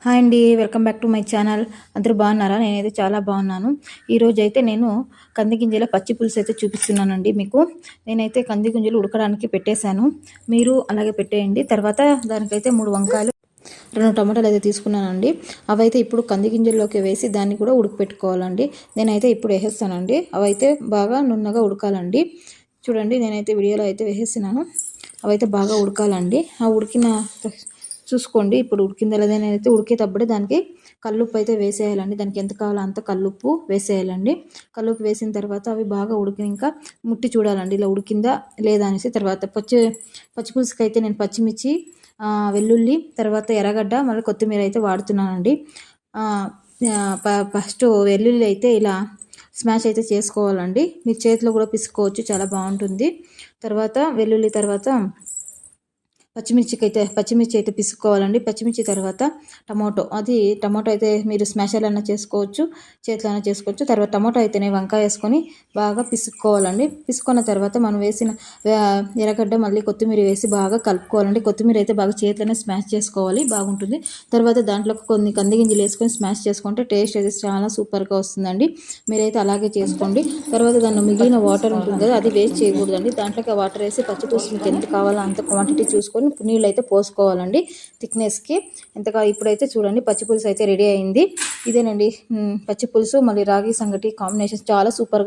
Hi అండి, welcome back to my channel. అందరూ బాగున్నారా? నేనైతే చాలా బాగున్నాను. ఈరోజు అయితే నేను కంది గింజల పచ్చి పులుసు అయితే చూపిస్తున్నానండి మీకు. నేనైతే కంది గింజలు ఉడకడానికి పెట్టేశాను, మీరు అలాగే పెట్టేయండి. తర్వాత దానికైతే 3 వంకాయలు 2 టమాటాలు అయితే తీసుకున్నానండి. అవైతే ఇప్పుడు కంది గింజల్లోకి వేసి దాన్ని కూడా ఉడకపెట్టుకోవాలండి. నేనైతే ఇప్పుడు వేసేస్తానండి. అవైతే బాగా నున్నగా ఉడకాలండి. చూడండి, నేనైతే వీడియోలో అయితే వేసేసినాను. అవైతే బాగా ఉడకాలండి. ఆ ఉడికిన చూసుకోండి ఇప్పుడు ఉడికిందా లేదా. నేనైతే ఉడికేటప్పుడే దానికి కల్లుప్పు అయితే వేసేయాలండి. దానికి ఎంత కావాలో అంత కల్లుప్పు వేసేయాలండి. కల్లుప్పు వేసిన తర్వాత అవి బాగా ఇంకా ముట్టి చూడాలండి, ఇలా ఉడికిందా లేదా అనేసి. తర్వాత పచ్చిపులుసుకి అయితే నేను పచ్చిమిర్చి, వెల్లుల్లి, తర్వాత ఎర్రగడ్డ, మళ్ళీ కొత్తిమీర అయితే వాడుతున్నానండి. ఫస్ట్ వెల్లుల్లి అయితే ఇలా స్మాష్ అయితే చేసుకోవాలండి. మీరు చేతిలో కూడా పిసుకోవచ్చు, చాలా బాగుంటుంది. తర్వాత వెల్లుల్లి, తర్వాత పచ్చిమిర్చి అయితే పిసుకోవాలండి. పచ్చిమిర్చి తర్వాత టమాటో అయితే మీరు స్మాషర్ అన్నా చేసుకోవచ్చు, చేతిలో అయినా చేసుకోవచ్చు. తర్వాత టమాటో అయితేనే వంకాయ వేసుకొని బాగా పిసుకోవాలండి. పిసుకున్న తర్వాత మనం వేసిన ఎర్రగడ్డ మళ్ళీ కొత్తిమీర వేసి బాగా కలుపుకోవాలండి. కొత్తిమీర అయితే బాగా చేతిలోనే స్మాష్ చేసుకోవాలి, బాగుంటుంది. తర్వాత దాంట్లో కొన్ని కంది గింజలు వేసుకొని స్మాష్ చేసుకుంటే టేస్ట్ అయితే చాలా సూపర్గా వస్తుందండి. మీరైతే అలాగే చేసుకోండి. తర్వాత దాన్ని మిగిలిన వాటర్ ఉంటుంది కదా, అది వేస్ట్ చేయకూడదండి. దాంట్లోకి వాటర్ వేసి పచ్చిపులుసు మీకు ఎంత కావాలో అంత క్వాంటిటీ చూసుకొని నీళ్ళు అయితే పోసుకోవాలండి థిక్నెస్కి. ఇప్పుడైతే చూడండి, పచ్చిపులుసు అయితే రెడీ అయింది. ఇదేనండి పచ్చిపులుసు మళ్ళీ రాగి సంగటి కాంబినేషన్ చాలా సూపర్గా